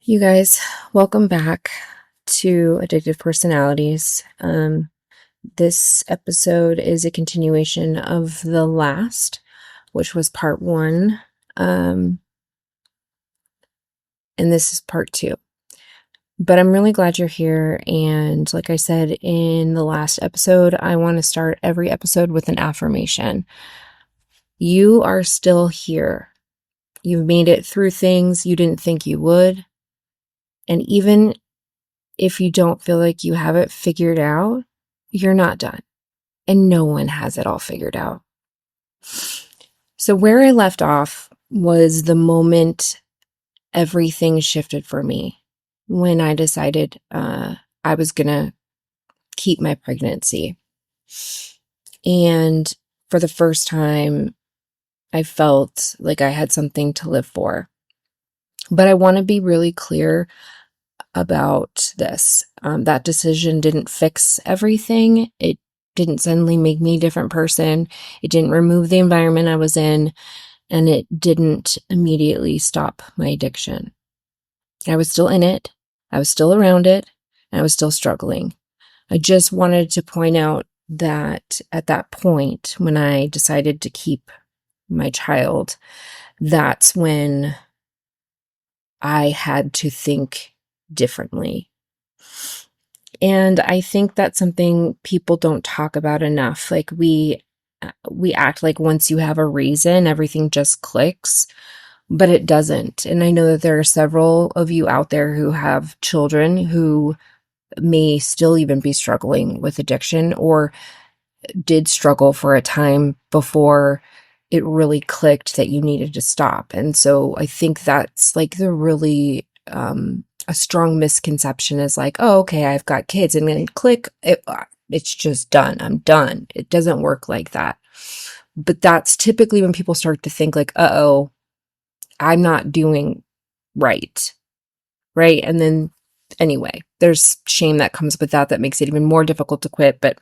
You guys, welcome back to Addictive Personalities. This episode is a continuation of the last, which was part one, and this is part two. But I'm really glad you're here. And like I said in the last episode, I want to start every episode with an affirmation. You are still here. You've made it through things you didn't think you would. And even if you don't feel like you have it figured out, you're not done. And no one has it all figured out. So where I left off was the moment everything shifted for me when I decided I was going to keep my pregnancy. And for the first time, I felt like I had something to live for. But I want to be really clear about this. That decision didn't fix everything. It didn't suddenly make me a different person. It didn't remove the environment I was in, and it didn't immediately stop my addiction. I was still in it. I was still around it, and I was still struggling. I just wanted to point out that at that point, when I decided to keep my child, that's when I had to think differently. And I think that's something people don't talk about enough. Like we act like once you have a reason, everything just clicks, but it doesn't. And I know that there are several of you out there who have children who may still even be struggling with addiction or did struggle for a time before it really clicked that you needed to stop. And so I think that's like the really a strong misconception is like, oh, okay, I've got kids and then click, it's just done. I'm done. It doesn't work like that. But that's typically when people start to think like, uh-oh, I'm not doing right. Right. And then anyway, there's shame that comes with that makes it even more difficult to quit. But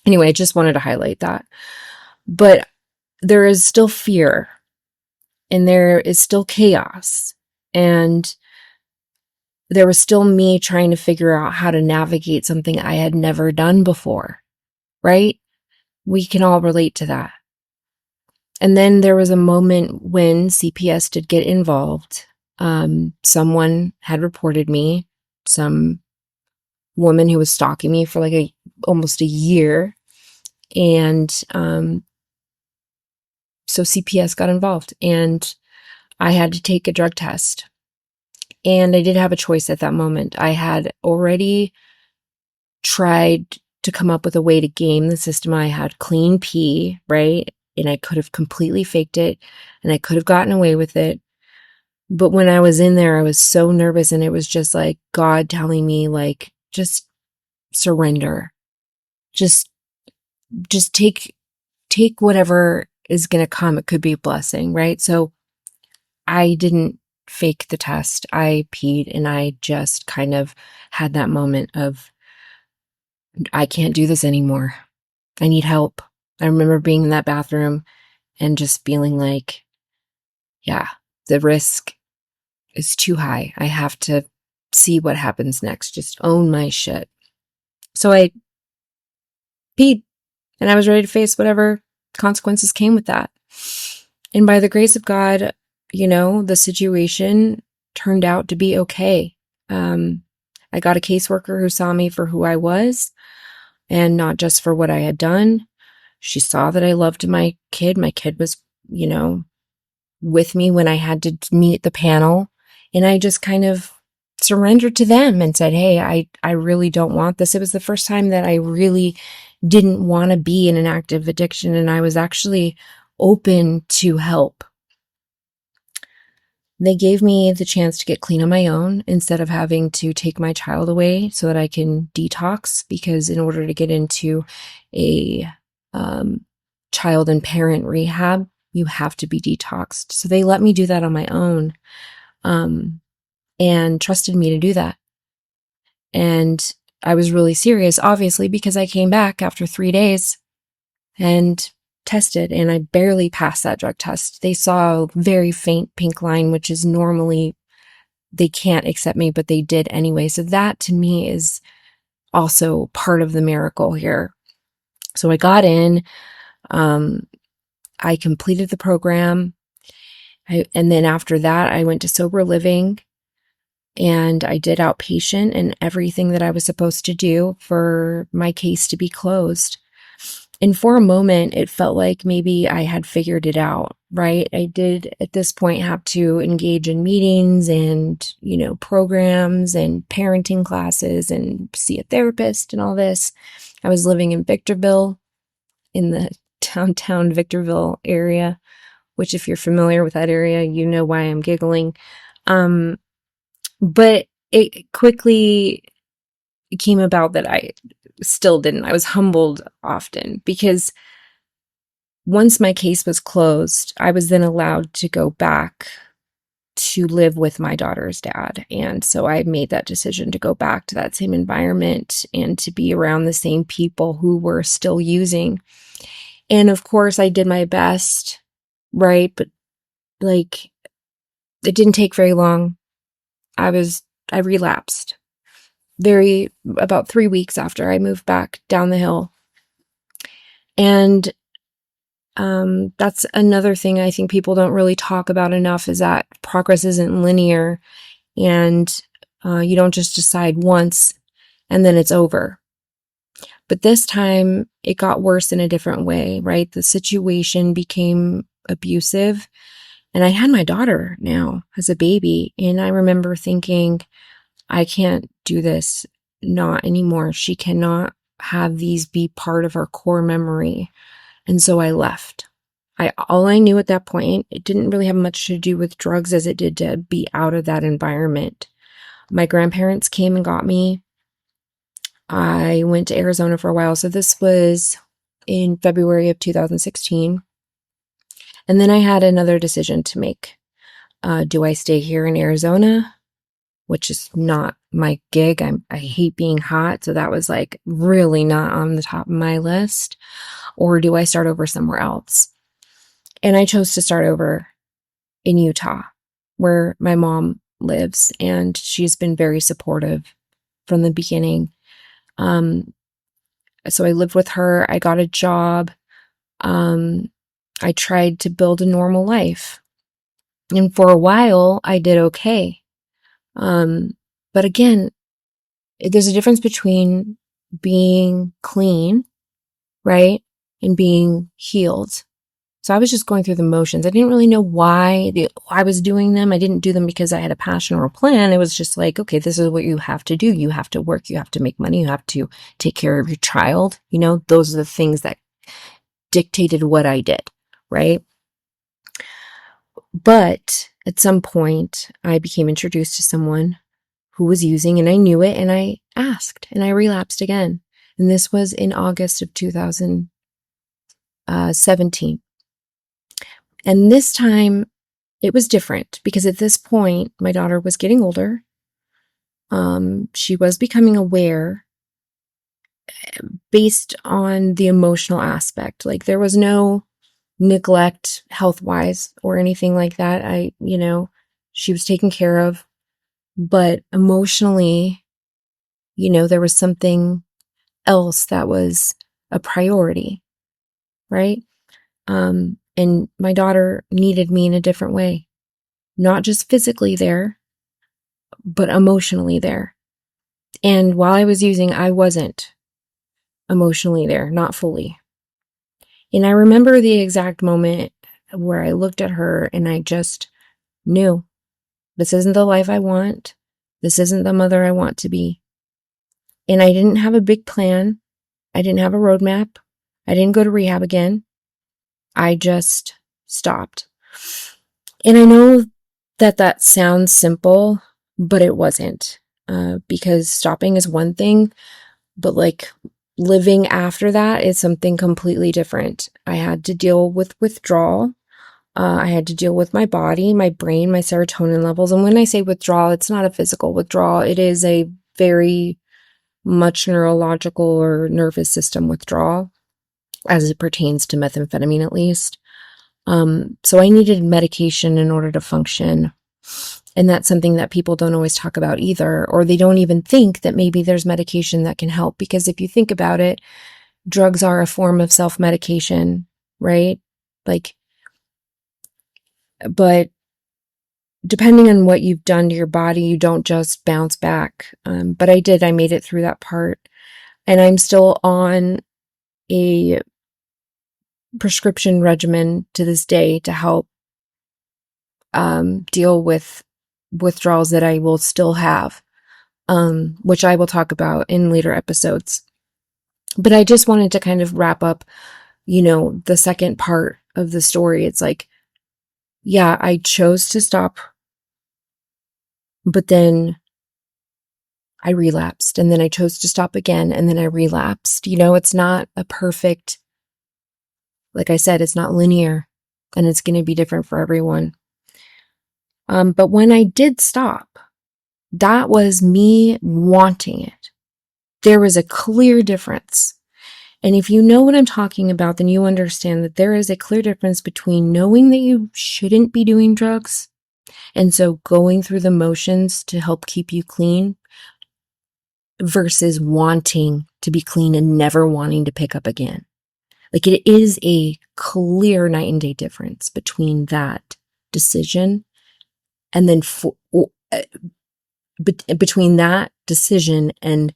anyway, I just wanted to highlight that. But there is still fear and there is still chaos. And there was still me trying to figure out how to navigate something I had never done before, right? We can all relate to that. And then there was a moment when CPS did get involved. Someone had reported me, some woman who was stalking me for like almost a year. And so CPS got involved and I had to take a drug test. And I did have a choice at that moment. I had already tried to come up with a way to game the system. I had clean pee, right? And I could have completely faked it and I could have gotten away with it. But when I was in there, I was so nervous and it was just like God telling me like, just surrender. Just take whatever is going to come. It could be a blessing, right? So I didn't fake the test. I peed and I just kind of had that moment of, I can't do this anymore. I need help. I remember being in that bathroom and just feeling like, yeah, the risk is too high. I have to see what happens next. Just own my shit. So I peed and I was ready to face whatever consequences came with that. And by the grace of God, the situation turned out to be okay. I got a caseworker who saw me for who I was and not just for what I had done. She saw that I loved my kid. My kid was, with me when I had to meet the panel. And I just kind of surrendered to them and said, hey, I really don't want this. It was the first time that I really didn't want to be in an active addiction. And I was actually open to help. They gave me the chance to get clean on my own instead of having to take my child away so that I can detox, because in order to get into a child and parent rehab, you have to be detoxed. So they let me do that on my own and trusted me to do that. And I was really serious, obviously, because I came back after 3 days and tested and I barely passed that drug test. They saw a very faint pink line, which is normally they can't accept me, but they did anyway. So that to me is also part of the miracle here. So I got in, I completed the program. And then after that, I went to sober living and I did outpatient and everything that I was supposed to do for my case to be closed. And for a moment, it felt like maybe I had figured it out, right? I did at this point have to engage in meetings and, programs and parenting classes and see a therapist and all this. I was living in Victorville, in the downtown Victorville area, which if you're familiar with that area, you know why I'm giggling. But it quickly came about that I still didn't. I was humbled often because once my case was closed, I was then allowed to go back to live with my daughter's dad. And so I made that decision to go back to that same environment and to be around the same people who were still using. And of course, I did my best, right? But it didn't take very long. I relapsed about 3 weeks after I moved back down the hill. And that's another thing I think people don't really talk about enough is that progress isn't linear and you don't just decide once and then it's over. But this time it got worse in a different way, right? The situation became abusive and I had my daughter now as a baby. And I remember thinking, I can't do this, not anymore. She cannot have these be part of her core memory. And so I left. All I knew at that point, it didn't really have much to do with drugs as it did to be out of that environment. My grandparents came and got me. I went to Arizona for a while. So this was in February of 2016. And then I had another decision to make. Do I stay here in Arizona, which is not my gig? I hate being hot. So that was really not on the top of my list. Or do I start over somewhere else? And I chose to start over in Utah, where my mom lives, and she's been very supportive from the beginning. So I lived with her. I got a job. I tried to build a normal life. And for a while, I did okay. But again, there's a difference between being clean, right, and being healed. So I was just going through the motions. I didn't really know why I was doing them. I didn't do them because I had a passion or a plan. It was just okay, this is what you have to do. You have to work. You have to make money. You have to take care of your child. Those are the things that dictated what I did, right? But at some point, I became introduced to someone who was using, and I knew it, and I asked, and I relapsed again. And this was in August of 2017. And this time it was different because at this point, my daughter was getting older. She was becoming aware based on the emotional aspect. There was no neglect health-wise or anything like that. She was taken care of, but emotionally, there was something else that was a priority, right? And my daughter needed me in a different way, not just physically there, but emotionally there. And while I was using, I wasn't emotionally there, not fully. And I remember the exact moment where I looked at her and I just knew this isn't the life I want. This isn't the mother I want to be. And I didn't have a big plan. I didn't have a roadmap. I didn't go to rehab again. I just stopped. And I know that sounds simple, but it wasn't. Because stopping is one thing, but living after that is something completely different. I had to deal with withdrawal. I had to deal with my body, my brain, my serotonin levels. And when I say withdrawal, it's not a physical withdrawal. It is a very much neurological or nervous system withdrawal as it pertains to methamphetamine, at least. So I needed medication in order to function. And that's something that people don't always talk about either, or they don't even think that maybe there's medication that can help. Because if you think about it, drugs are a form of self-medication, right? Like, but depending on what you've done to your body, you don't just bounce back. But I made it through that part. And I'm still on a prescription regimen to this day to help deal with withdrawals that I will still have, which I will talk about in later episodes. But I just wanted to kind of wrap up, the second part of the story. It's like, yeah, I chose to stop, but then I relapsed, and then I chose to stop again, and then I relapsed. It's not a perfect, like I said, it's not linear, and it's going to be different for everyone. But when I did stop, that was me wanting it. There was a clear difference. And if you know what I'm talking about, then you understand that there is a clear difference between knowing that you shouldn't be doing drugs, and so going through the motions to help keep you clean, versus wanting to be clean and never wanting to pick up again. Like, it is a clear night and day difference between that decision and then between that decision and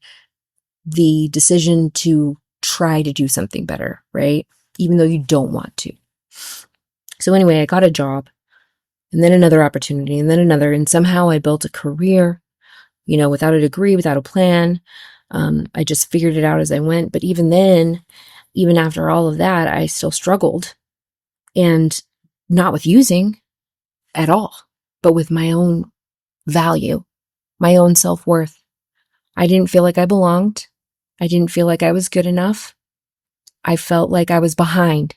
the decision to try to do something better, right? Even though you don't want to. So anyway, I got a job, and then another opportunity, and then another, and somehow I built a career, without a degree, without a plan. I just figured it out as I went. But even then, even after all of that, I still struggled, and not with using at all, but with my own value, my own self-worth. I didn't feel like I belonged. I didn't feel like I was good enough. I felt like I was behind,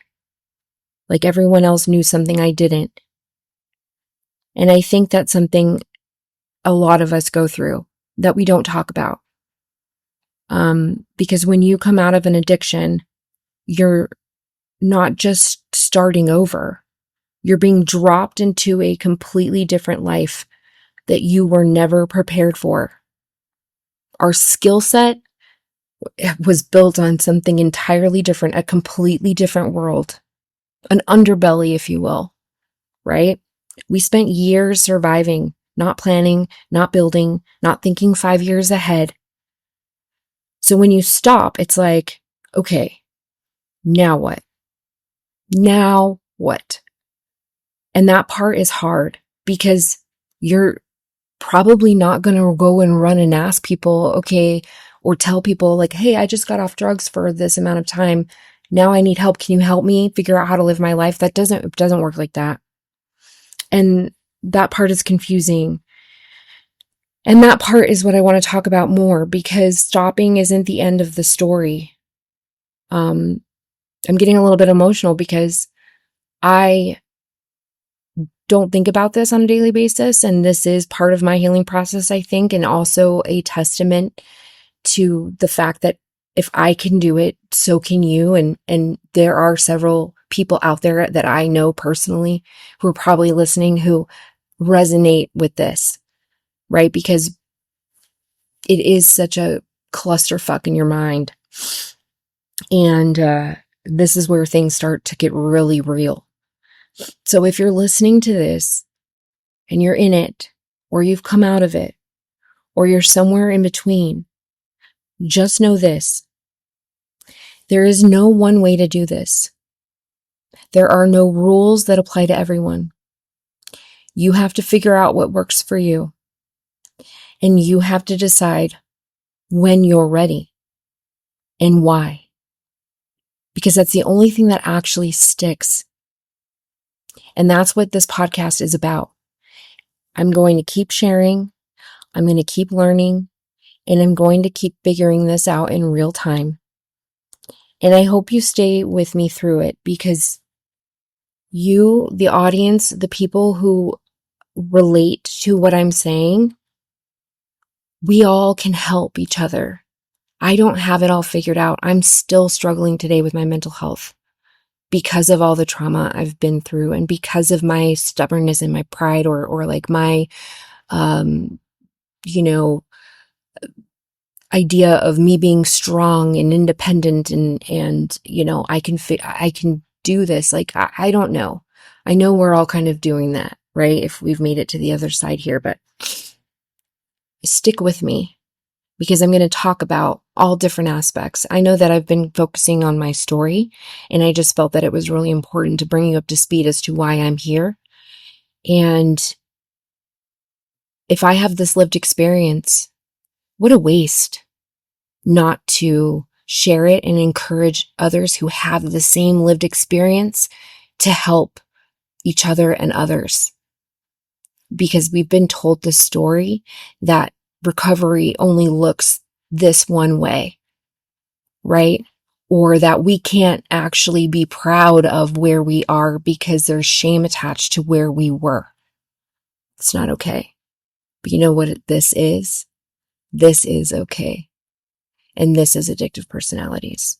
like everyone else knew something I didn't. And I think that's something a lot of us go through that we don't talk about. Because when you come out of an addiction, you're not just starting over. You're being dropped into a completely different life that you were never prepared for. Our skill set was built on something entirely different, a completely different world, an underbelly, if you will, right? We spent years surviving, not planning, not building, not thinking 5 years ahead. So when you stop, it's like, okay, now what? Now what? And that part is hard because you're probably not going to go and run and ask people, okay, or tell people like, hey, I just got off drugs for this amount of time. Now I need help. Can you help me figure out how to live my life? It doesn't work like that. And that part is confusing. And that part is what I want to talk about more, because stopping isn't the end of the story. I'm getting a little bit emotional because I don't think about this on a daily basis. And this is part of my healing process, I think, and also a testament to the fact that if I can do it, so can you. And there are several people out there that I know personally who are probably listening who resonate with this, right? Because it is such a clusterfuck in your mind. And this is where things start to get really real. So if you're listening to this and you're in it, or you've come out of it, or you're somewhere in between, just know this. There is no one way to do this. There are no rules that apply to everyone. You have to figure out what works for you. And you have to decide when you're ready and why. Because that's the only thing that actually sticks. And that's what this podcast is about. I'm going to keep sharing. I'm going to keep learning. And I'm going to keep figuring this out in real time. And I hope you stay with me through it, because you, the audience, the people who relate to what I'm saying, we all can help each other. I don't have it all figured out. I'm still struggling today with my mental health. because of all the trauma I've been through and because of my stubbornness and my pride or like my, um, you know, idea of me being strong and independent and, I can do this. Like, I don't know. I know we're all kind of doing that, right? If we've made it to the other side here, but stick with me because I'm going to talk about all different aspects. I know that I've been focusing on my story, and I just felt that it was really important to bring you up to speed as to why I'm here. And if I have this lived experience, what a waste not to share it and encourage others who have the same lived experience to help each other and others. Because we've been told the story that recovery only looks this one way, right? Or that we can't actually be proud of where we are because there's shame attached to where we were. It's not okay. But you know what this is? This is okay. And this is addictive personalities.